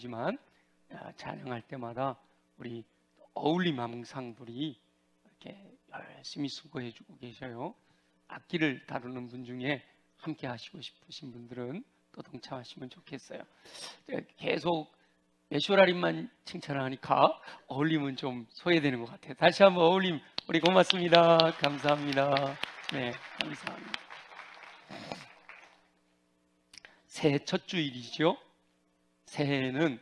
바쁘지만 찬양할 때마다 우리 어울림 함상들이 이렇게 열심히 수고해주고 계셔요. 악기를 다루는 분 중에 함께 하시고 싶으신 분들은 또 동참하시면 좋겠어요. 계속 메쇼라림만 칭찬하니까 어울림은 좀 소외되는 것 같아요. 다시 한번 어울림 우리 고맙습니다. 감사합니다. 네, 감사합니다. 새해 첫 주일이죠. 새해에는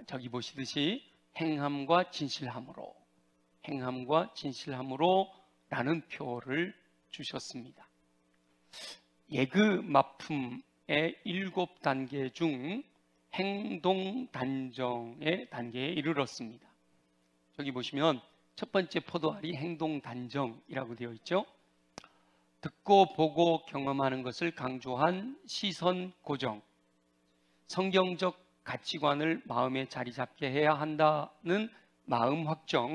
저기 보시듯이 행함과 진실함으로 라는 표를 주셨습니다. 예금마품의 7단계 중 행동단정의 단계에 이르렀습니다. 저기 보시면 첫 번째 포도알이 행동단정이라고 되어 있죠. 듣고 보고 경험하는 것을 강조한 시선 고정, 성경적 가치관을 마음에 자리 잡게 해야 한다는 마음 확정,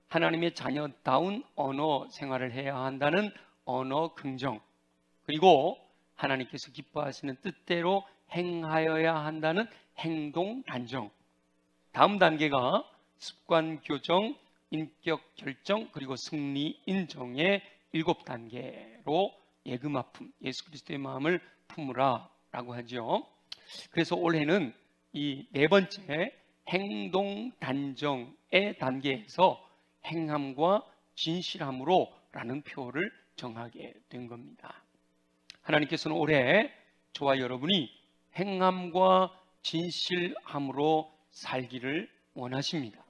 하나님의 자녀다운 언어 생활을 해야 한다는 언어 긍정, 그리고 하나님께서 기뻐하시는 뜻대로 행하여야 한다는 행동 단정. 다음 단계가 습관 교정, 인격 결정, 그리고 승리 인정의 7단계로 예금아품, 예수 그리스도의 마음을 품으라 라고 하죠. 그래서 올해는 이 네 번째 행동 단정의 단계에서 행함과 진실함으로 라는 표를 정하게 된 겁니다. 하나님께서는 올해 저와 여러분이 행함과 진실함으로 살기를 원하십니다.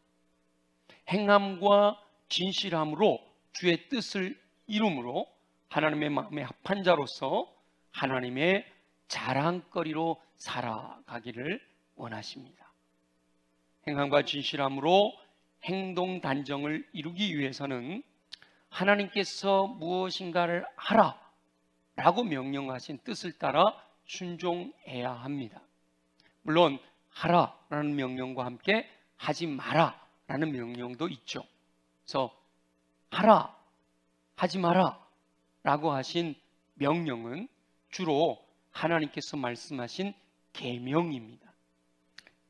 행함과 진실함으로 주의 뜻을 이룸으로 하나님의 마음에 합한 자로서 하나님의 자랑거리로 살아가기를 원하십니다. 행함과 진실함으로 행동 단정을 이루기 위해서는 하나님께서 무엇인가를 하라 라고 명령하신 뜻을 따라 순종해야 합니다. 물론 하라라는 명령과 함께 하지 마라라는 명령도 있죠. 그래서 하라, 하지 마라 라고 하신 명령은 주로 하나님께서 말씀하신 계명입니다.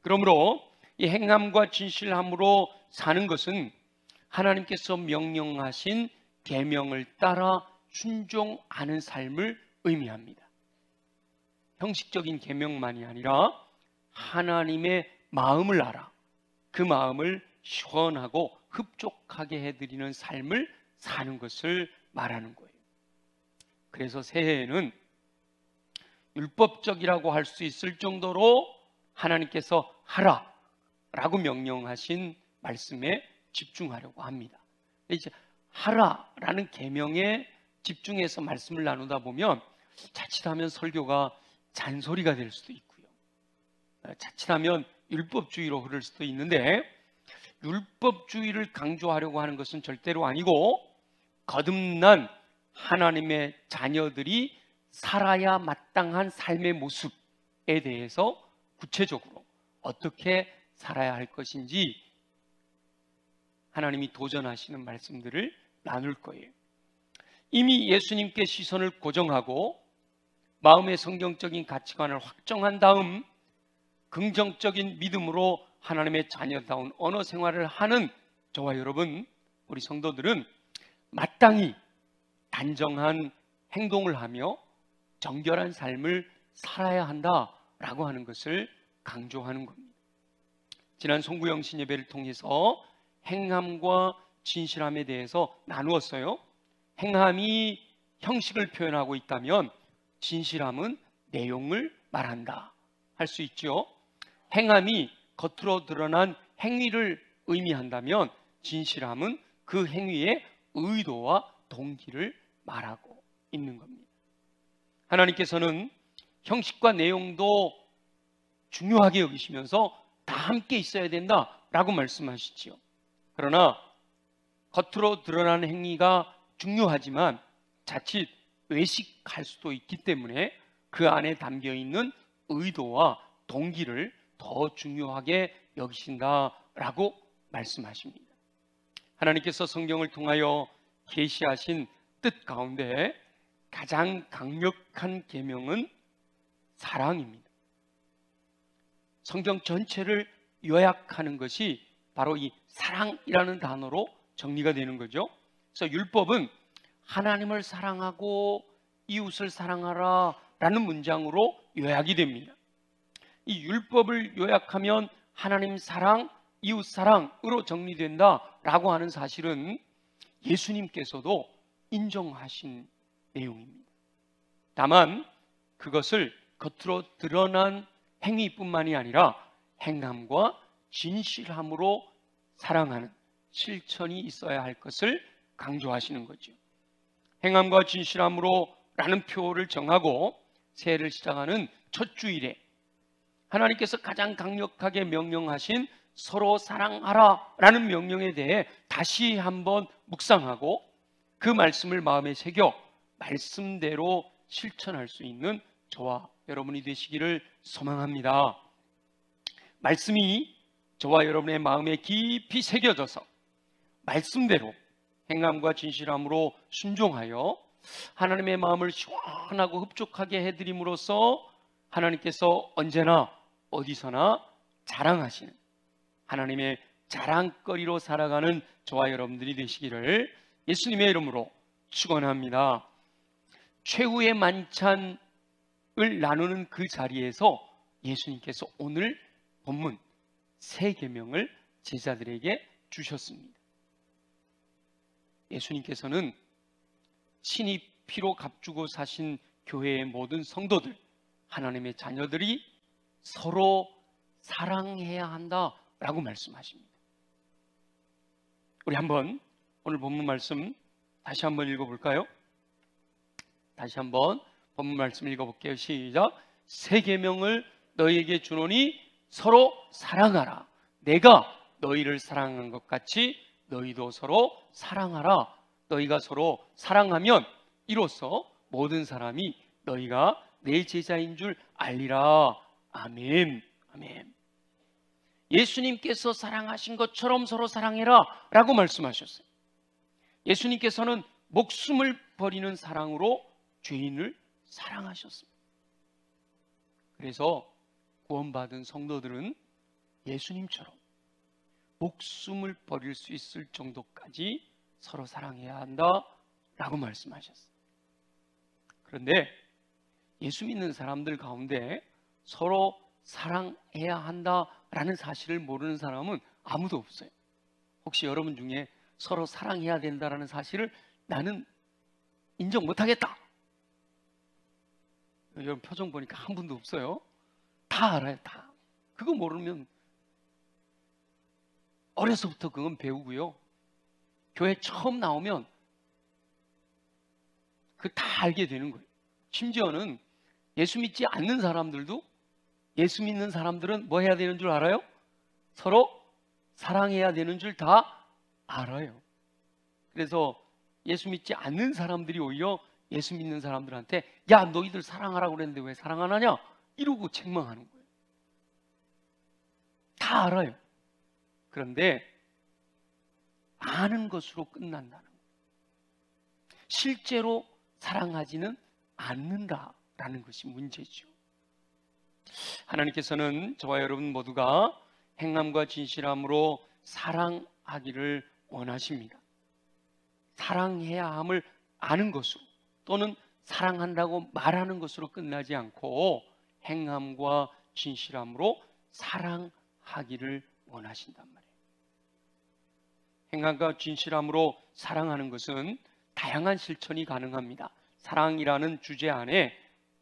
그러므로 이 행함과 진실함으로 사는 것은 하나님께서 명령하신 계명을 따라 순종하는 삶을 의미합니다. 형식적인 계명만이 아니라 하나님의 마음을 알아 그 마음을 시원하고 흡족하게 해드리는 삶을 사는 것을 말하는 거예요. 그래서 새해에는 율법적이라고 할 수 있을 정도로 하나님께서 하라 라고 명령하신 말씀에 집중하려고 합니다. 이제 하라라는 계명에 집중해서 말씀을 나누다 보면 자칫하면 설교가 잔소리가 될 수도 있고요. 자칫하면 율법주의로 흐를 수도 있는데, 율법주의를 강조하려고 하는 것은 절대로 아니고 거듭난 하나님의 자녀들이 살아야 마땅한 삶의 모습에 대해서 구체적으로 어떻게 살아야 할 것인지 하나님이 도전하시는 말씀들을 나눌 거예요. 이미 예수님께 시선을 고정하고 마음의 성경적인 가치관을 확정한 다음 긍정적인 믿음으로 하나님의 자녀다운 언어 생활을 하는 저와 여러분, 우리 성도들은 마땅히 단정한 행동을 하며 정결한 삶을 살아야 한다라고 하는 것을 강조하는 겁니다. 지난 송구영신 예배를 통해서 행함과 진실함에 대해서 나누었어요. 행함이 형식을 표현하고 있다면 진실함은 내용을 말한다 할 수 있죠. 행함이 겉으로 드러난 행위를 의미한다면 진실함은 그 행위의 의도와 동기를 말하고 있는 겁니다. 하나님께서는 형식과 내용도 중요하게 여기시면서 다 함께 있어야 된다라고 말씀하시지요. 그러나 겉으로 드러나는 행위가 중요하지만 자칫 외식할 수도 있기 때문에 그 안에 담겨 있는 의도와 동기를 더 중요하게 여기신다라고 말씀하십니다. 하나님께서 성경을 통하여 계시하신 뜻 가운데 가장 강력한 계명은 사랑입니다. 성경 전체를 요약하는 것이 바로 이 사랑이라는 단어로 정리가 되는 거죠. 그래서 율법은 하나님을 사랑하고 이웃을 사랑하라 라는 문장으로 요약이 됩니다. 이 율법을 요약하면 하나님 사랑, 이웃 사랑으로 정리된다라고 하는 사실은 예수님께서도 인정하신 내용입니다. 다만 그것을 겉으로 드러난 행위뿐만이 아니라 행함과 진실함으로 사랑하는 실천이 있어야 할 것을 강조하시는 거죠. 행함과 진실함으로 라는 표를 정하고 새해를 시작하는 첫 주일에 하나님께서 가장 강력하게 명령하신 서로 사랑하라 라는 명령에 대해 다시 한번 묵상하고 그 말씀을 마음에 새겨 말씀대로 실천할 수 있는 저와 여러분이 되시기를 소망합니다. 말씀이 저와 여러분의 마음에 깊이 새겨져서 말씀대로 행함과 진실함으로 순종하여 하나님의 마음을 시원하고 흡족하게 해드림으로써 하나님께서 언제나 어디서나 자랑하시는 하나님의 자랑거리로 살아가는 저와 여러분들이 되시기를 예수님의 이름으로 축원합니다. 최후의 만찬을 나누는 그 자리에서 예수님께서 오늘 본문 세 계명을 제자들에게 주셨습니다. 예수님께서는 신이 피로 값주고 사신 교회의 모든 성도들, 하나님의 자녀들이 서로 사랑해야 한다라고 말씀하십니다. 우리 한번 오늘 본문 말씀 다시 한번 읽어볼까요? 다시 한번 본문 말씀 읽어볼게요. 시작. 새 계명을 너희에게 주노니 서로 사랑하라. 내가 너희를 사랑한 것 같이 너희도 서로 사랑하라. 너희가 서로 사랑하면 이로써 모든 사람이 너희가 내 제자인 줄 알리라. 아멘. 아멘. 예수님께서 사랑하신 것처럼 서로 사랑해라 라고 말씀하셨어요. 예수님께서는 목숨을 버리는 사랑으로 죄인을 사랑하셨습니다. 그래서 구원받은 성도들은 예수님처럼 목숨을 버릴 수 있을 정도까지 서로 사랑해야 한다라고 말씀하셨어요. 그런데 예수 믿는 사람들 가운데 서로 사랑해야 한다라는 사실을 모르는 사람은 아무도 없어요. 혹시 여러분 중에 서로 사랑해야 된다라는 사실을 나는 인정 못하겠다, 여러분 표정 보니까 한 분도 없어요. 다 알아요. 다. 그거 모르면 어려서부터 그건 배우고요, 교회 처음 나오면 그 다 알게 되는 거예요. 심지어는 예수 믿지 않는 사람들도 예수 믿는 사람들은 뭐 해야 되는 줄 알아요? 서로 사랑해야 되는 줄 다 알아요. 그래서 예수 믿지 않는 사람들이 오히려 예수 믿는 사람들한테 야, 너희들 사랑하라고 그랬는데 왜 사랑 안 하냐? 이러고 책망하는 거예요. 다 알아요. 그런데 아는 것으로 끝난다는 거예요. 실제로 사랑하지는 않는다라는 것이 문제죠. 하나님께서는 저와 여러분 모두가 행함과 진실함으로 사랑하기를 원하십니다. 사랑해야 함을 아는 것으로 또는 사랑한다고 말하는 것으로 끝나지 않고 행함과 진실함으로 사랑하기를 원하신단 말이에요. 행함과 진실함으로 사랑하는 것은 다양한 실천이 가능합니다. 사랑이라는 주제 안에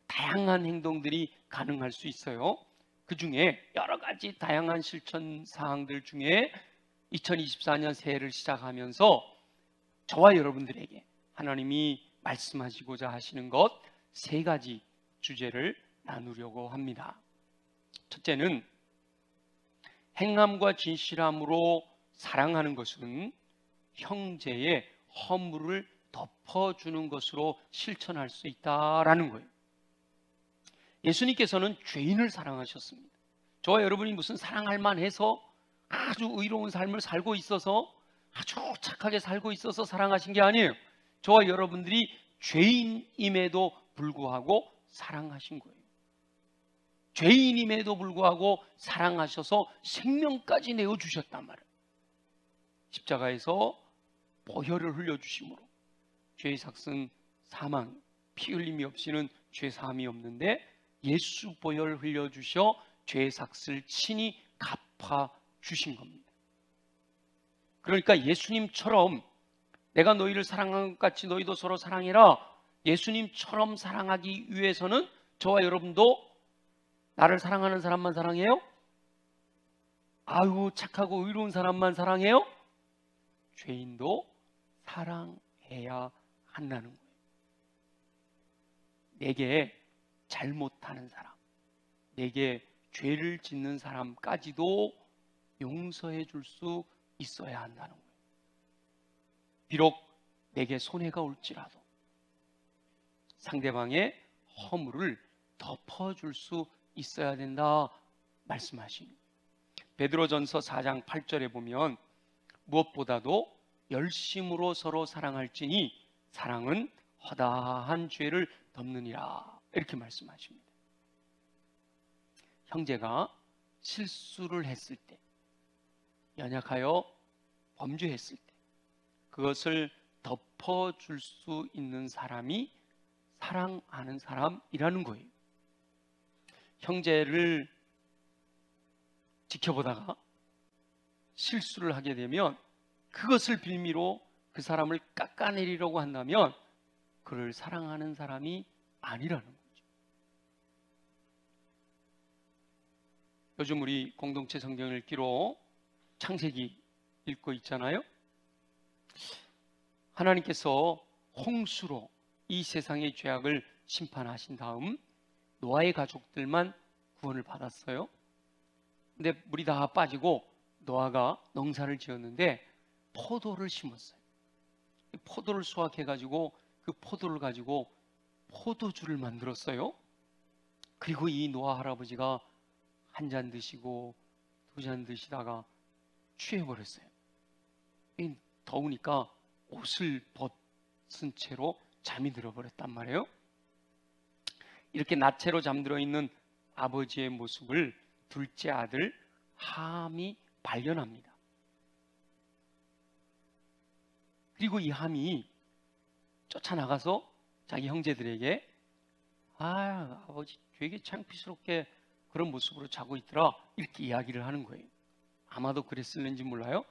다양한 행동들이 가능할 수 있어요. 그 중에 여러 가지 다양한 실천 사항들 중에 2024년 새해를 시작하면서 저와 여러분들에게 하나님이 말씀하시고자 하시는 것 세 가지 주제를 나누려고 합니다. 첫째는 행함과 진실함으로 사랑하는 것은 형제의 허물을 덮어주는 것으로 실천할 수 있다라는 거예요. 예수님께서는 죄인을 사랑하셨습니다. 저와 여러분이 무슨 사랑할 만해서 아주 의로운 삶을 살고 있어서 아주 착하게 살고 있어서 사랑하신 게 아니에요. 저와 여러분들이 죄인임에도 불구하고 사랑하신 거예요. 죄인임에도 불구하고 사랑하셔서 생명까지 내어주셨단 말이에요. 십자가에서 보혈을 흘려주심으로 죄의 삭은 사망, 피 흘림이 없이는 죄 사함이 없는데 예수 보혈 흘려주셔 죄의 삭을 친히 갚아주신 겁니다. 그러니까 예수님처럼 내가 너희를 사랑한 것 같이 너희도 서로 사랑해라, 예수님처럼 사랑하기 위해서는 저와 여러분도 나를 사랑하는 사람만 사랑해요? 아유 착하고 의로운 사람만 사랑해요? 죄인도 사랑해야 한다는 거예요. 내게 잘못하는 사람, 내게 죄를 짓는 사람까지도 용서해 줄 수 있어야 한다는 거예요. 비록 내게 손해가 올지라도 상대방의 허물을 덮어줄 수 있어야 된다 말씀하십니다. 베드로전서 4장 8절에 보면 무엇보다도 열심으로 서로 사랑할지니 사랑은 허다한 죄를 덮느니라, 이렇게 말씀하십니다. 형제가 실수를 했을 때, 연약하여 범죄했을 때 그것을 덮어줄 수 있는 사람이 사랑하는 사람이라는 거예요. 형제를 지켜보다가 실수를 하게 되면 그것을 빌미로 그 사람을 깎아내리려고 한다면 그를 사랑하는 사람이 아니라는 거죠. 요즘 우리 공동체 성경 읽기로 창세기 읽고 있잖아요. 하나님께서 홍수로 이 세상의 죄악을 심판하신 다음 노아의 가족들만 구원을 받았어요. 근데 물이 다 빠지고 노아가 농사를 지었는데 포도를 심었어요. 포도를 수확해가지고 그 포도를 가지고 포도주를 만들었어요. 그리고 이 노아 할아버지가 한 잔 드시고 두 잔 드시다가 취해버렸어요. 더우니까 옷을 벗은 채로 잠이 들어버렸단 말이에요. 이렇게 나체로 잠들어 있는 아버지의 모습을 둘째 아들 함이 발견합니다. 그리고 이 함이 쫓아나가서 자기 형제들에게 아버지 되게 창피스럽게 그런 모습으로 자고 있더라, 이렇게 이야기를 하는 거예요. 아마도 그랬을는지 몰라요.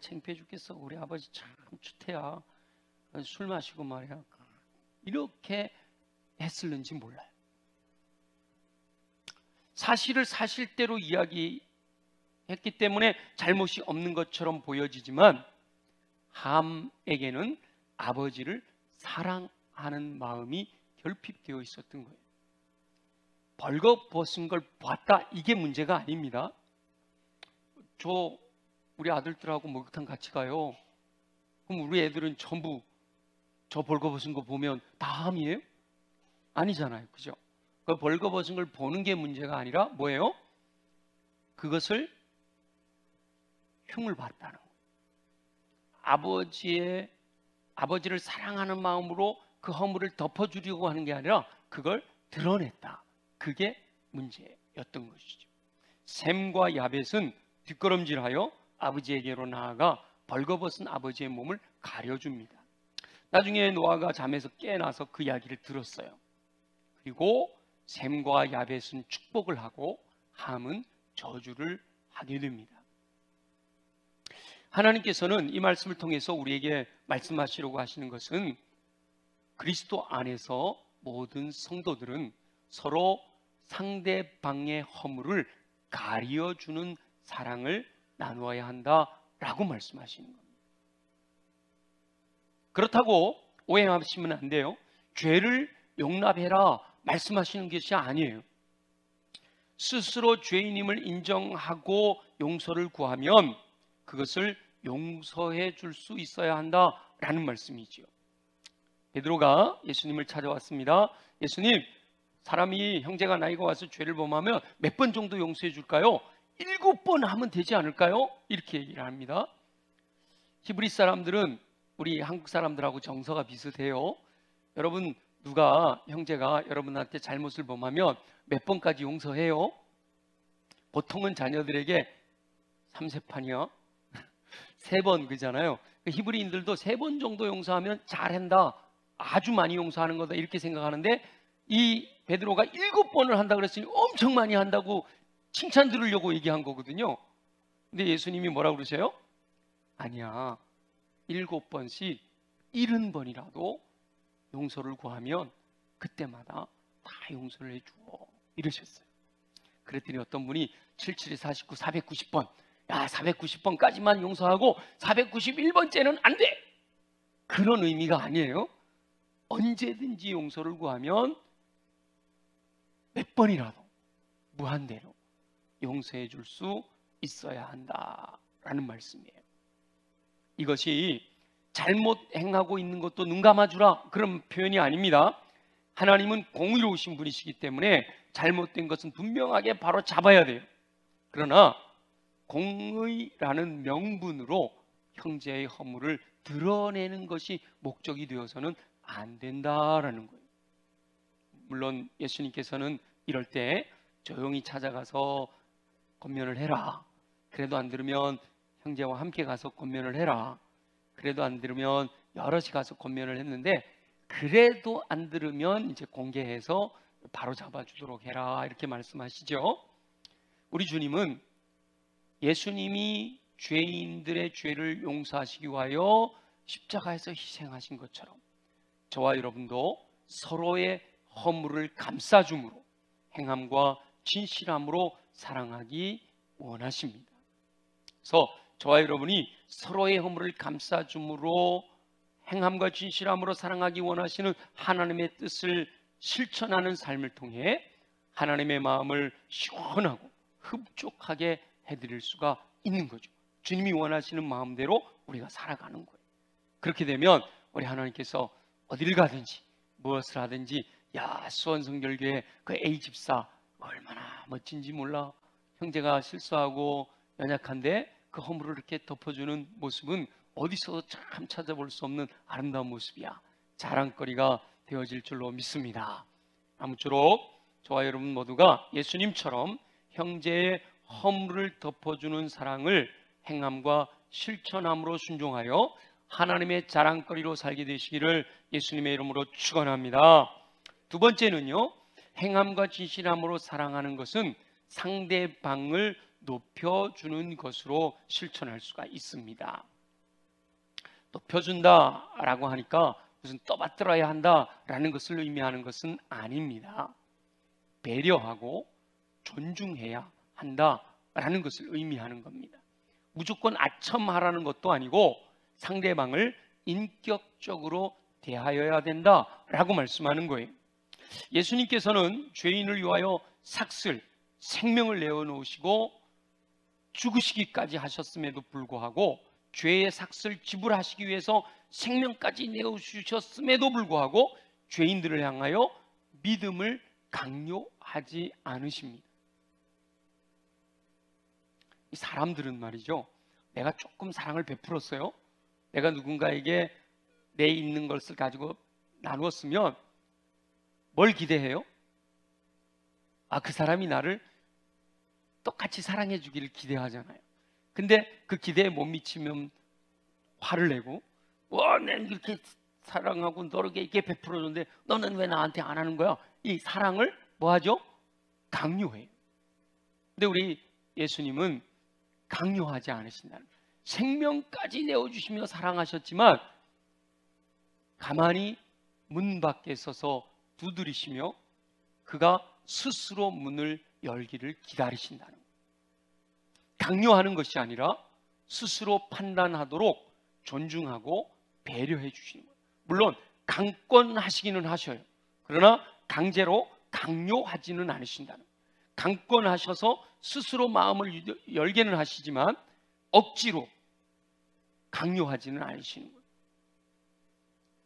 창피해 죽겠어, 우리 아버지 참 추태야, 술 마시고 말이야, 이렇게 했을는지 몰라요. 사실을 사실대로 이야기했기 때문에 잘못이 없는 것처럼 보여지지만 함에게는 아버지를 사랑하는 마음이 결핍되어 있었던 거예요. 벌거벗은 걸 봤다, 이게 문제가 아닙니다. 우리 아들들하고 목욕탕 같이 가요. 그럼 우리 애들은 전부 저 벌거벗은 거 보면 다 함이에요? 아니잖아요, 그죠? 그 벌거벗은 걸 보는 게 문제가 아니라 뭐예요? 그것을 흉을 봤다는 거예요. 아버지를 사랑하는 마음으로 그 허물을 덮어주려고 하는 게 아니라 그걸 드러냈다. 그게 문제였던 것이죠. 셈과 야벳은 뒷걸음질하여 아버지에게로 나아가 벌거벗은 아버지의 몸을 가려줍니다. 나중에 노아가 잠에서 깨어나서 그 이야기를 들었어요. 그리고 셈과 야벳은 축복을 하고 함은 저주를 하게 됩니다. 하나님께서는 이 말씀을 통해서 우리에게 말씀하시려고 하시는 것은 그리스도 안에서 모든 성도들은 서로 상대방의 허물을 가려주는 사랑을 나누어야 한다라고 말씀하시는 겁니다. 그렇다고 오해하시면 안 돼요. 죄를 용납해라 말씀하시는 것이 아니에요. 스스로 죄인임을 인정하고 용서를 구하면 그것을 용서해 줄 수 있어야 한다라는 말씀이지요. 베드로가 예수님을 찾아왔습니다. 예수님, 사람이 형제가 나이가 와서 죄를 범하면 몇 번 정도 용서해 줄까요? 7번 하면 되지 않을까요? 이렇게 얘기를 합니다. 히브리 사람들은 우리 한국 사람들하고 정서가 비슷해요. 여러분, 누가 형제가 여러분한테 잘못을 범하면 몇 번까지 용서해요? 보통은 자녀들에게 3세판이야. 3번 그잖아요. 히브리인들도 3번 정도 용서하면 잘한다, 아주 많이 용서하는 거다 이렇게 생각하는데, 이 베드로가 7번을 한다 그랬으니 엄청 많이 한다고 칭찬 들으려고 얘기한 거거든요. 근데 예수님이 뭐라고 그러세요? 아니야, 7번씩 70번이라도 용서를 구하면 그때마다 다 용서를 해줘 이러셨어요. 그랬더니 어떤 분이 77에 49, 490번, 야 490번까지만 용서하고 491번째는 안 돼, 그런 의미가 아니에요. 언제든지 용서를 구하면 몇 번이라도 무한대로 용서해 줄 수 있어야 한다라는 말씀이에요. 이것이 잘못 행하고 있는 것도 눈 감아주라 그런 표현이 아닙니다. 하나님은 공의로우신 분이시기 때문에 잘못된 것은 분명하게 바로 잡아야 돼요. 그러나 공의라는 명분으로 형제의 허물을 드러내는 것이 목적이 되어서는 안 된다라는 거예요. 물론 예수님께서는 이럴 때 조용히 찾아가서 권면을 해라, 그래도 안 들으면 형제와 함께 가서 권면을 해라, 그래도 안 들으면 여럿이 가서 권면을 했는데, 그래도 안 들으면 이제 공개해서 바로 잡아주도록 해라 이렇게 말씀하시죠. 우리 주님은 예수님이 죄인들의 죄를 용서하시기 위하여 십자가에서 희생하신 것처럼 저와 여러분도 서로의 허물을 감싸줌으로 행함과 진실함으로 사랑하기 원하십니다. 그래서 저와 여러분이 서로의 허물을 감싸줌으로 행함과 진실함으로 사랑하기 원하시는 하나님의 뜻을 실천하는 삶을 통해 하나님의 마음을 시원하고 흡족하게 해드릴 수가 있는 거죠. 주님이 원하시는 마음대로 우리가 살아가는 거예요. 그렇게 되면 우리 하나님께서 어딜 가든지 무엇을 하든지, 야 수원성결교회 그 A집사 얼마나 멋진지 몰라, 형제가 실수하고 연약한데 그 허물을 이렇게 덮어주는 모습은 어디서도 참 찾아볼 수 없는 아름다운 모습이야, 자랑거리가 되어질 줄로 믿습니다. 아무쪼록 저와 여러분 모두가 예수님처럼 형제의 허물을 덮어주는 사랑을 행함과 실천함으로 순종하여 하나님의 자랑거리로 살게 되시기를 예수님의 이름으로 축원합니다. 두 번째는요, 행함과 진실함으로 사랑하는 것은 상대방을 높여주는 것으로 실천할 수가 있습니다. 높여준다라고 하니까 무슨 떠받들어야 한다라는 것을 의미하는 것은 아닙니다. 배려하고 존중해야 한다라는 것을 의미하는 겁니다. 무조건 아첨하라는 것도 아니고 상대방을 인격적으로 대하여야 된다라고 말씀하는 거예요. 예수님께서는 죄인을 위하여 삭슬, 생명을 내어놓으시고 죽으시기까지 하셨음에도 불구하고, 죄의 삭슬 지불하시기 위해서 생명까지 내어주셨음에도 불구하고 죄인들을 향하여 믿음을 강요하지 않으십니다. 이 사람들은 말이죠, 내가 조금 사랑을 베풀었어요, 내가 누군가에게 내 있는 것을 가지고 나누었으면 뭘 기대해요? 그 사람이 나를 똑같이 사랑해 주기를 기대하잖아요. 근데 그 기대에 못 미치면 화를 내고, 내가 이렇게 사랑하고 너에게 이렇게 베풀어줬는데 너는 왜 나한테 안 하는 거야? 이 사랑을 뭐 하죠? 강요해요. 근데 우리 예수님은 강요하지 않으신다는, 생명까지 내어주시며 사랑하셨지만 가만히 문 밖에 서서 두드리시며 그가 스스로 문을 열기를 기다리신다는 거예요. 강요하는 것이 아니라 스스로 판단하도록 존중하고 배려해 주시는 거예요. 물론 강권하시기는 하셔요. 그러나 강제로 강요하지는 않으신다는 거예요. 강권하셔서 스스로 마음을 열게는 하시지만 억지로 강요하지는 않으시는 거예요.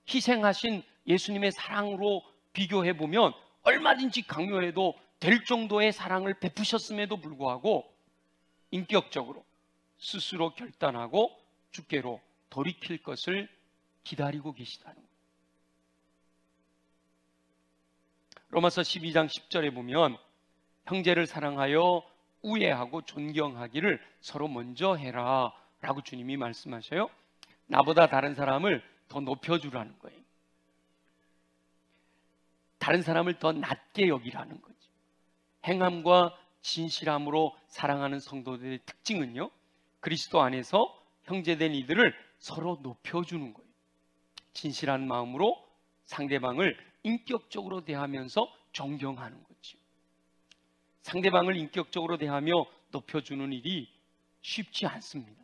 희생하신 예수님의 사랑으로 비교해 보면 얼마든지 강요해도 될 정도의 사랑을 베푸셨음에도 불구하고 인격적으로 스스로 결단하고 주께로 돌이킬 것을 기다리고 계시다는 거예요. 로마서 12장 10절에 보면 형제를 사랑하여 우애하고 존경하기를 서로 먼저 해라 라고 주님이 말씀하셔요. 나보다 다른 사람을 더 높여주라는 거예요. 다른 사람을 더 낮게 여기라는 거죠. 행함과 진실함으로 사랑하는 성도들의 특징은요, 그리스도 안에서 형제된 이들을 서로 높여주는 거예요. 진실한 마음으로 상대방을 인격적으로 대하면서 존경하는 거죠. 상대방을 인격적으로 대하며 높여주는 일이 쉽지 않습니다.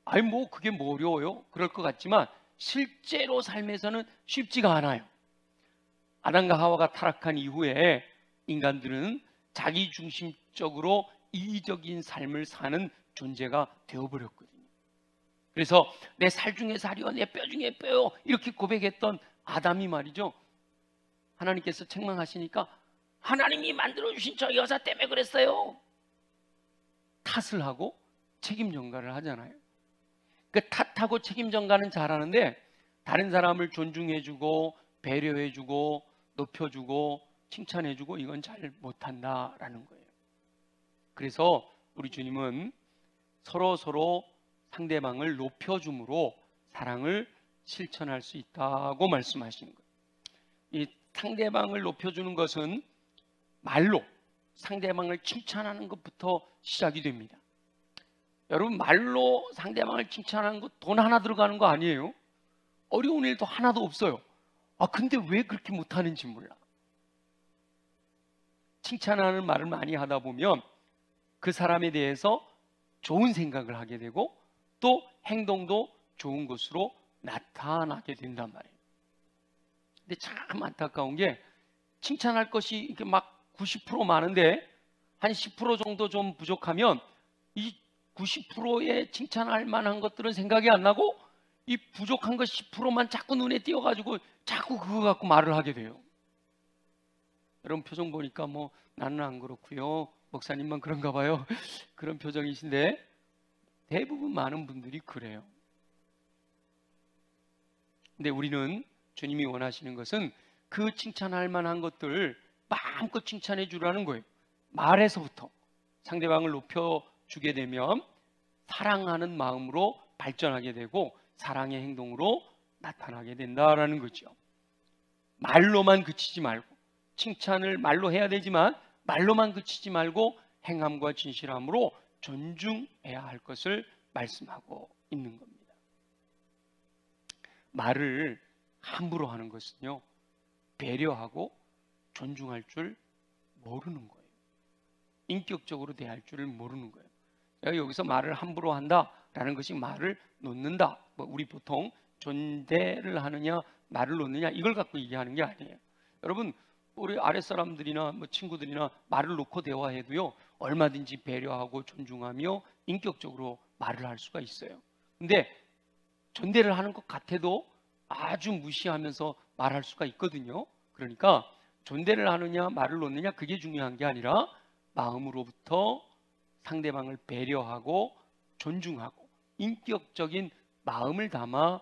아니 뭐 그게 뭐 어려워요? 그럴 것 같지만 실제로 삶에서는 쉽지가 않아요. 아담과 하와가 타락한 이후에 인간들은 자기중심적으로 이기적인 삶을 사는 존재가 되어버렸거든요. 그래서 내 살 중에 살이요, 내 뼈 중에 뼈요, 이렇게 고백했던 아담이 말이죠, 하나님께서 책망하시니까 하나님이 만들어주신 저 여자 때문에 그랬어요, 탓을 하고 책임 전가를 하잖아요. 그 탓하고 책임 전가는 잘하는데 다른 사람을 존중해주고 배려해주고 높여주고 칭찬해주고 이건 잘 못한다라는 거예요. 그래서 우리 주님은 서로 상대방을 높여줌으로 사랑을 실천할 수 있다고 말씀하시는 거예요. 이 상대방을 높여주는 것은 말로 상대방을 칭찬하는 것부터 시작이 됩니다. 여러분, 말로 상대방을 칭찬하는 거 돈 하나 들어가는 거 아니에요. 어려운 일도 하나도 없어요. 근데 왜 그렇게 못하는지 몰라. 칭찬하는 말을 많이 하다 보면 그 사람에 대해서 좋은 생각을 하게 되고 또 행동도 좋은 것으로 나타나게 된단 말이에요. 근데 참 안타까운 게 칭찬할 것이 이렇게 막 90% 많은데 한 10% 정도 좀 부족하면 이 90%의 칭찬할 만한 것들은 생각이 안 나고 이 부족한 것 10%만 자꾸 눈에 띄어가지고 자꾸 그거 갖고 말을 하게 돼요. 여러분 표정 보니까 뭐 나는 안 그렇고요, 목사님만 그런가 봐요, 그런 표정이신데 대부분 많은 분들이 그래요. 근데 우리는 주님이 원하시는 것은 그 칭찬할 만한 것들 마음껏 칭찬해 주라는 거예요. 말에서부터 상대방을 높여주게 되면 사랑하는 마음으로 발전하게 되고 사랑의 행동으로 나타나게 된다라는 거죠. 말로만 그치지 말고, 칭찬을 말로 해야 되지만 말로만 그치지 말고 행함과 진실함으로 존중해야 할 것을 말씀하고 있는 겁니다. 말을 함부로 하는 것은요, 배려하고 존중할 줄 모르는 거예요. 인격적으로 대할 줄을 모르는 거예요. 내가 여기서 말을 함부로 한다라는 것이 말을 놓는다, 우리 보통 존대를 하느냐 말을 놓느냐 이걸 갖고 얘기하는 게 아니에요. 여러분, 우리 아랫사람들이나 친구들이나 말을 놓고 대화해도요, 얼마든지 배려하고 존중하며 인격적으로 말을 할 수가 있어요. 근데 존대를 하는 것 같아도 아주 무시하면서 말할 수가 있거든요. 그러니까 존대를 하느냐 말을 놓느냐 그게 중요한 게 아니라 마음으로부터 상대방을 배려하고 존중하고 인격적인 마음을 담아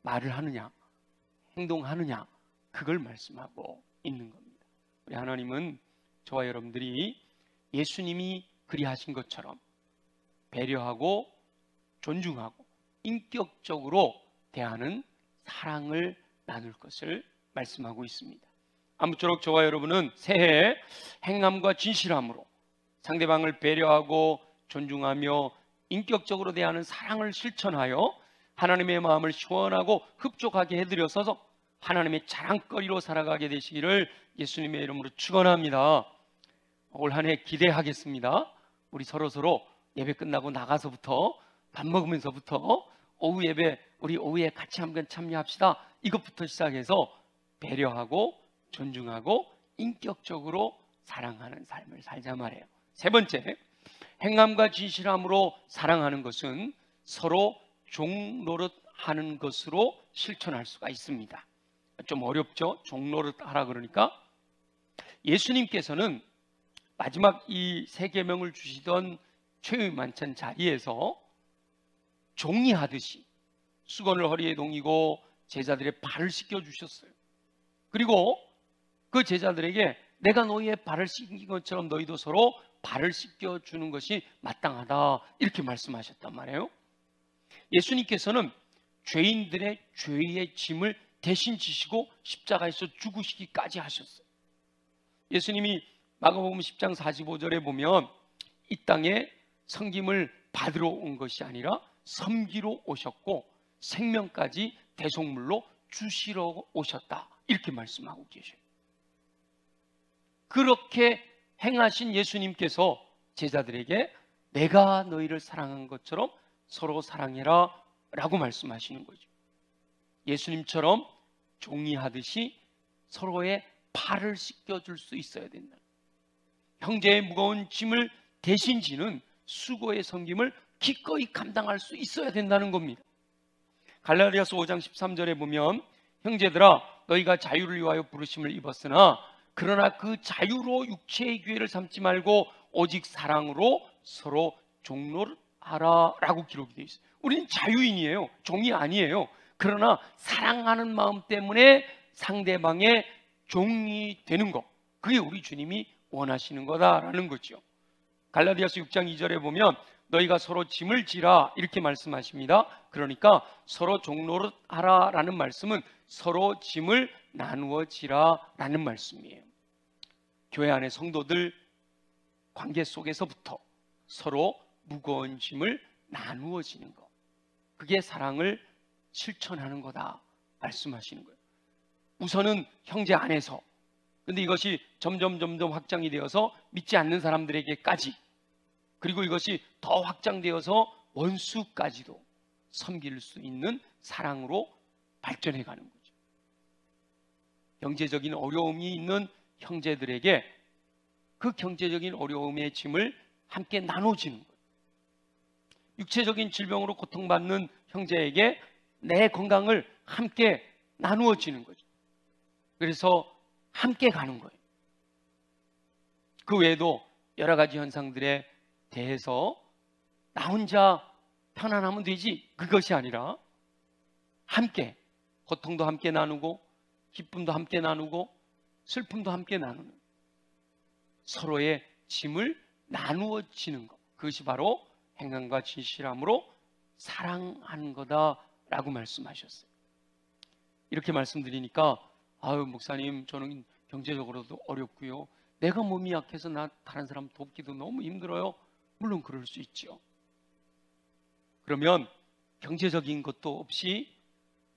말을 하느냐 행동하느냐, 그걸 말씀하고 있는 겁니다. 우리 하나님은 저와 여러분들이 예수님이 그리하신 것처럼 배려하고 존중하고 인격적으로 대하는 사랑을 나눌 것을 말씀하고 있습니다. 아무쪼록 저와 여러분은 새해 행함과 진실함으로 상대방을 배려하고 존중하며 인격적으로 대하는 사랑을 실천하여 하나님의 마음을 시원하고 흡족하게 해드려서 하나님의 자랑거리로 살아가게 되시기를 예수님의 이름으로 축원합니다. 올 한 해 기대하겠습니다. 우리 서로 예배 끝나고 나가서부터 밥 먹으면서부터 오후 예배 우리 오후에 같이 한번 참여합시다. 이것부터 시작해서 배려하고 존중하고 인격적으로 사랑하는 삶을 살자 말이에요. 세 번째, 행함과 진실함으로 사랑하는 것은 서로 종노릇하는 것으로 실천할 수가 있습니다. 좀 어렵죠? 종노릇하라 그러니까 예수님께서는 마지막 이 세 계명을 주시던 최후의 만찬 자리에서 종이 하듯이 수건을 허리에 동이고 제자들의 발을 씻겨 주셨어요. 그리고 그 제자들에게 내가 너희의 발을 씻긴 것처럼 너희도 서로 발을 씻겨주는 것이 마땅하다, 이렇게 말씀하셨단 말이에요. 예수님께서는 죄인들의 죄의 짐을 대신 지시고 십자가에서 죽으시기까지 하셨어요. 예수님이 마가복음 10장 45절에 보면 이 땅에 섬김을 받으러 온 것이 아니라 섬기러 오셨고 생명까지 대속물로 주시러 오셨다, 이렇게 말씀하고 계셔요. 그렇게 행하신 예수님께서 제자들에게 내가 너희를 사랑한 것처럼 서로 사랑해라 라고 말씀하시는 거죠. 예수님처럼 종이하듯이 서로의 발을 씻겨줄 수 있어야 된다. 형제의 무거운 짐을 대신 지는 수고의 섬김을 기꺼이 감당할 수 있어야 된다는 겁니다. 갈라디아서 5장 13절에 보면 형제들아 너희가 자유를 위하여 부르심을 입었으나 그러나 그 자유로 육체의 기회를 삼지 말고 오직 사랑으로 서로 종로를 하라 라고 기록이 되어 있어요. 우리는 자유인이에요. 종이 아니에요. 그러나 사랑하는 마음 때문에 상대방의 종이 되는 것, 그게 우리 주님이 원하시는 거다라는 거죠. 갈라디아서 6장 2절에 보면 너희가 서로 짐을 지라 이렇게 말씀하십니다. 그러니까 서로 종노릇 하라라는 말씀은 서로 짐을 나누어 지라라는 말씀이에요. 교회 안의 성도들 관계 속에서부터 서로 무거운 짐을 나누어 지는 것, 그게 사랑을 실천하는 거다 말씀하시는 거예요. 우선은 형제 안에서, 근데 이것이 점점 확장이 되어서 믿지 않는 사람들에게까지, 그리고 이것이 더 확장되어서 원수까지도 섬길 수 있는 사랑으로 발전해 가는 거죠. 경제적인 어려움이 있는 형제들에게 그 경제적인 어려움의 짐을 함께 나눠지는 거예요. 육체적인 질병으로 고통받는 형제에게 내 건강을 함께 나누어지는 거죠. 그래서 함께 가는 거예요. 그 외에도 여러 가지 현상들에 대해서 나 혼자 편안하면 되지, 그것이 아니라 함께 고통도 함께 나누고 기쁨도 함께 나누고 슬픔도 함께 나누는, 서로의 짐을 나누어지는 것, 그것이 바로 행함과 진실함으로 사랑하는 거다라고 말씀하셨어요. 이렇게 말씀드리니까 아유 목사님, 저는 경제적으로도 어렵고요, 내가 몸이 약해서 나 다른 사람 돕기도 너무 힘들어요. 물론 그럴 수 있죠. 그러면 경제적인 것도 없이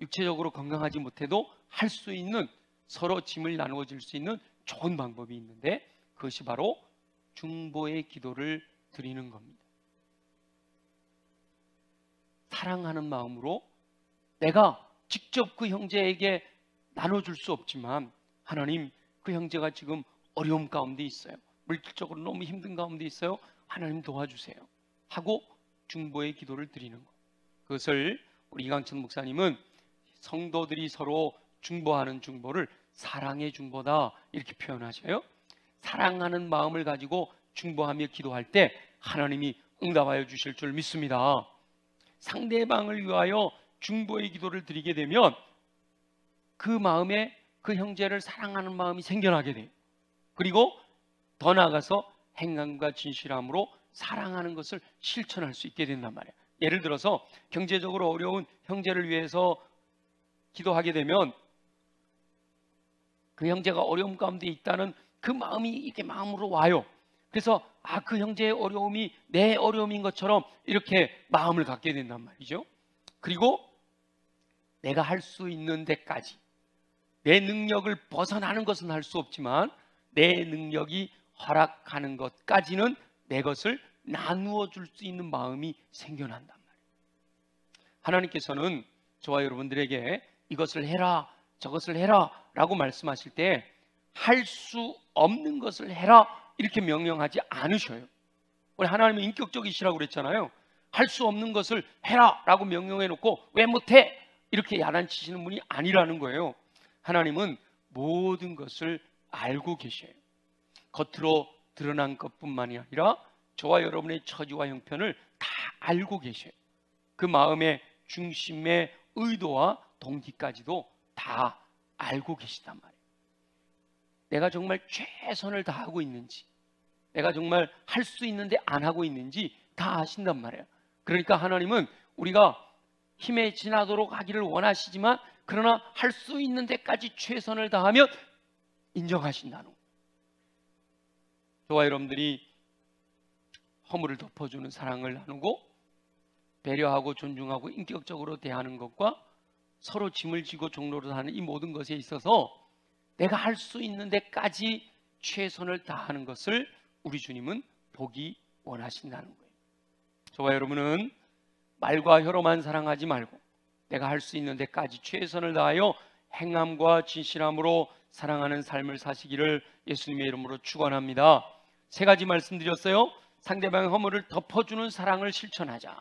육체적으로 건강하지 못해도 할 수 있는, 서로 짐을 나누어 줄 수 있는 좋은 방법이 있는데 그것이 바로 중보의 기도를 드리는 겁니다. 사랑하는 마음으로 내가 직접 그 형제에게 나눠줄 수 없지만 하나님, 그 형제가 지금 어려움 가운데 있어요, 물질적으로 너무 힘든 가운데 있어요, 하나님 도와주세요 하고 중보의 기도를 드리는 것, 그것을 우리 이강천 목사님은 성도들이 서로 중보하는 중보를 사랑의 중보다 이렇게 표현하셔요. 사랑하는 마음을 가지고 중보하며 기도할 때 하나님이 응답하여 주실 줄 믿습니다. 상대방을 위하여 중보의 기도를 드리게 되면 그 마음에 그 형제를 사랑하는 마음이 생겨나게 돼요. 그리고 더 나아가서 행함과 진실함으로 사랑하는 것을 실천할 수 있게 된단 말이에요. 예를 들어서 경제적으로 어려운 형제를 위해서 기도하게 되면 그 형제가 어려움 가운데 있다는 그 마음이 이렇게 마음으로 와요. 그래서 그 형제의 어려움이 내 어려움인 것처럼 이렇게 마음을 갖게 된단 말이죠. 그리고 내가 할 수 있는 데까지, 내 능력을 벗어나는 것은 할 수 없지만 내 능력이 허락하는 것까지는 내 것을 나누어 줄 수 있는 마음이 생겨난단 말이에요. 하나님께서는 저와 여러분들에게 이것을 해라 저것을 해라 라고 말씀하실 때 할 수 없는 것을 해라 이렇게 명령하지 않으셔요. 우리 하나님은 인격적이시라고 그랬잖아요. 할 수 없는 것을 해라 라고 명령해 놓고 왜 못해? 이렇게 야단치시는 분이 아니라는 거예요. 하나님은 모든 것을 알고 계셔요. 겉으로 드러난 것뿐만이 아니라 저와 여러분의 처지와 형편을 다 알고 계셔요. 그 마음의 중심의 의도와 동기까지도 다 알고 계시단 말이에요. 내가 정말 최선을 다하고 있는지, 내가 정말 할 수 있는데 안 하고 있는지 다 아신단 말이에요. 그러니까 하나님은 우리가 힘에 지나도록 하기를 원하시지만 그러나 할 수 있는 데까지 최선을 다하면 인정하신다는 거예요. 저와 여러분들이 허물을 덮어주는 사랑을 나누고 배려하고 존중하고 인격적으로 대하는 것과 서로 짐을 지고 종로를 하는 이 모든 것에 있어서 내가 할 수 있는 데까지 최선을 다하는 것을 우리 주님은 보기 원하신다는 거예요. 저와 여러분은 말과 혀로만 사랑하지 말고 내가 할 수 있는 데까지 최선을 다하여 행함과 진실함으로 사랑하는 삶을 사시기를 예수님의 이름으로 축원합니다. 세 가지 말씀드렸어요. 상대방의 허물을 덮어주는 사랑을 실천하자.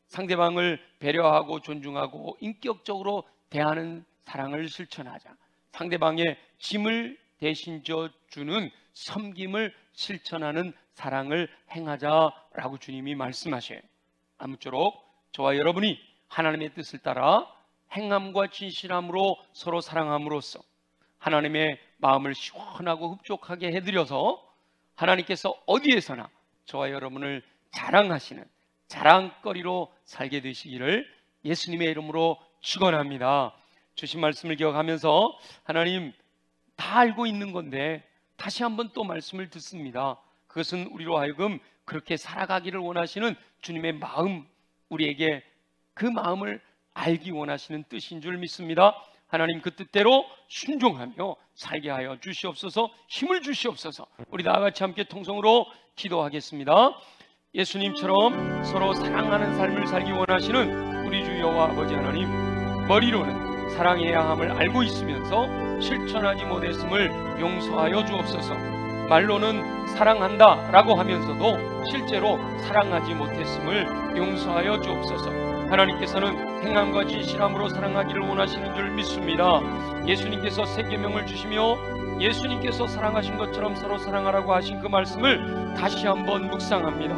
상대방을 배려하고 존중하고 인격적으로 대하는 사랑을 실천하자. 상대방의 짐을 대신 져주는 섬김을 실천하는 사랑을 행하자라고 주님이 말씀하셔요. 아무쪼록 저와 여러분이 하나님의 뜻을 따라 행함과 진실함으로 서로 사랑함으로써 하나님의 마음을 시원하고 흡족하게 해드려서 하나님께서 어디에서나 저와 여러분을 자랑하시는 자랑거리로 살게 되시기를 예수님의 이름으로 축원합니다. 주신 말씀을 기억하면서 하나님 다 알고 있는 건데 다시 한번 또 말씀을 듣습니다. 그것은 우리로 하여금 그렇게 살아가기를 원하시는 주님의 마음, 우리에게 그 마음을 알기 원하시는 뜻인 줄 믿습니다. 하나님 그 뜻대로 순종하며 살게 하여 주시옵소서. 힘을 주시옵소서. 우리 다 같이 함께 통성으로 기도하겠습니다. 예수님처럼 서로 사랑하는 삶을 살기 원하시는 우리 주 여호와 아버지 하나님, 머리로는 사랑해야 함을 알고 있으면서 실천하지 못했음을 용서하여 주옵소서. 말로는 사랑한다 라고 하면서도 실제로 사랑하지 못했음을 용서하여 주옵소서. 하나님께서는 행함과 진실함으로 사랑하기를 원하시는 줄 믿습니다. 예수님께서 새 계명을 주시며 예수님께서 사랑하신 것처럼 서로 사랑하라고 하신 그 말씀을 다시 한번 묵상합니다.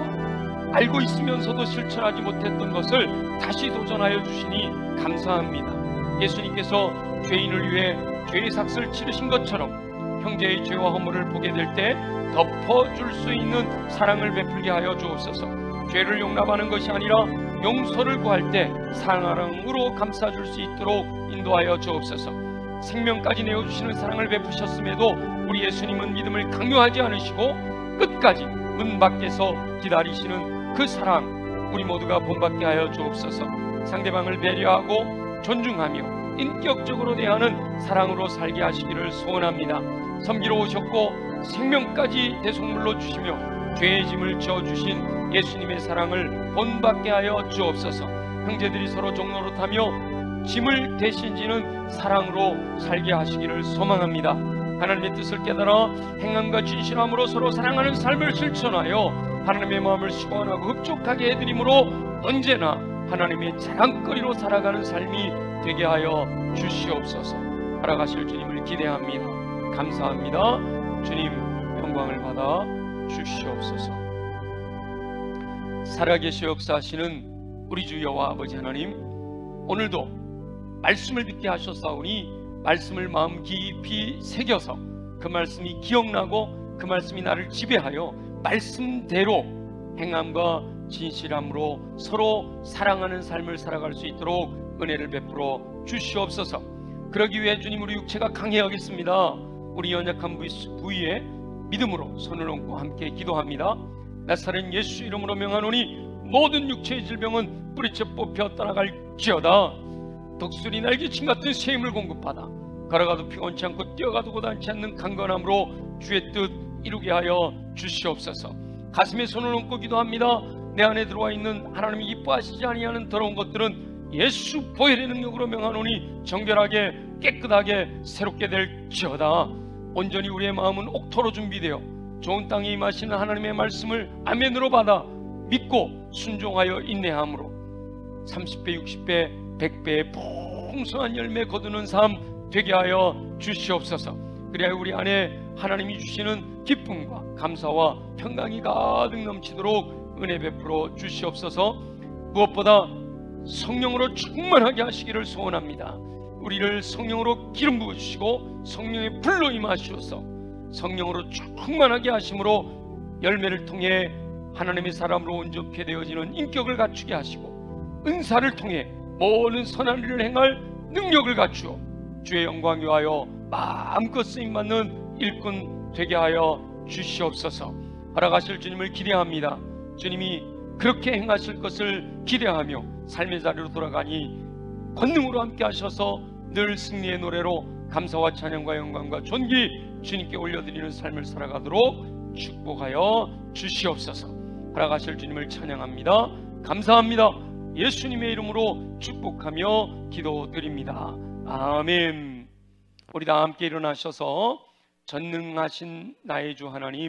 알고 있으면서도 실천하지 못했던 것을 다시 도전하여 주시니 감사합니다. 예수님께서 죄인을 위해 죄의 삭슬 치르신 것처럼 형제의 죄와 허물을 보게 될 때 덮어줄 수 있는 사랑을 베풀게 하여 주옵소서. 죄를 용납하는 것이 아니라 용서를 구할 때 사랑으로 감싸줄 수 있도록 인도하여 주옵소서. 생명까지 내어주시는 사랑을 베푸셨음에도 우리 예수님은 믿음을 강요하지 않으시고 끝까지 문 밖에서 기다리시는 그 사랑, 우리 모두가 본받게 하여 주옵소서. 상대방을 배려하고 존중하며 인격적으로 대하는 사랑으로 살게 하시기를 소원합니다. 섬기러 오셨고 생명까지 대속물로 주시며 죄의 짐을 지어주신 예수님의 사랑을 본받게 하여 주옵소서. 형제들이 서로 종로로 타며 짐을 대신 지는 사랑으로 살게 하시기를 소망합니다. 하나님의 뜻을 깨달아 행함과 진실함으로 서로 사랑하는 삶을 실천하여 하나님의 마음을 시원하고 흡족하게 해드림으로 언제나 하나님의 자랑거리로 살아가는 삶이 되게 하여 주시옵소서. 살아가실 주님을 기대합니다. 감사합니다. 주님 영광을 받아 주시옵소서. 살아계시 역사하시는 우리 주 여호와 아버지 하나님, 오늘도 말씀을 듣게 하셨사오니 말씀을 마음 깊이 새겨서 그 말씀이 기억나고 그 말씀이 나를 지배하여 말씀대로 행함과 진실함으로 서로 사랑하는 삶을 살아갈 수 있도록 은혜를 베풀어 주시옵소서. 그러기 위해 주님 우리 육체가 강해야겠습니다. 우리 연약한 부위에 믿음으로 손을 얹고 함께 기도합니다. 나사렛 예수 이름으로 명하노니 모든 육체의 질병은 뿌리째 뽑혀 떠나갈지어다. 독수리 날개친 같은 새 힘을 공급받아 걸어가도 피곤치 않고 뛰어가도 고단치 않는 강건함으로 주의 뜻 이루게 하여 주시옵소서. 가슴에 손을 얹고 기도합니다. 내 안에 들어와 있는 하나님이 이뻐하시지 아니하는 더러운 것들은 예수 보혈의 능력으로 명하노니 정결하게 깨끗하게 새롭게 될지어다. 온전히 우리의 마음은 옥토로 준비되어 좋은 땅에 임하시는 하나님의 말씀을 아멘으로 받아 믿고 순종하여 인내함으로 30배, 60배, 100배의 풍성한 열매 거두는 삶 되게 하여 주시옵소서. 그래야 우리 안에 하나님이 주시는 기쁨과 감사와 평강이 가득 넘치도록 은혜 베풀어 주시옵소서. 무엇보다 성령으로 충만하게 하시기를 소원합니다. 우리를 성령으로 기름 부어주시고 성령의 불로 임하시옵소서. 성령으로 충만하게 하심으로 열매를 통해 하나님의 사람으로 온전케 되어지는 인격을 갖추게 하시고 은사를 통해 모든 선한 일을 행할 능력을 갖추어 주의 영광 위하여 마음껏 쓰임받는 일꾼 되게 하여 주시옵소서. 허락하실 주님을 기대합니다. 주님이 그렇게 행하실 것을 기대하며 삶의 자리로 돌아가니 권능으로 함께 하셔서 늘 승리의 노래로 감사와 찬양과 영광과 존귀 주님께 올려드리는 삶을 살아가도록 축복하여 주시옵소서. 허락하실 주님을 찬양합니다. 감사합니다. 예수님의 이름으로 축복하며 기도드립니다. 아멘. 우리 다 함께 일어나셔서 전능하신 나의 주 하나님,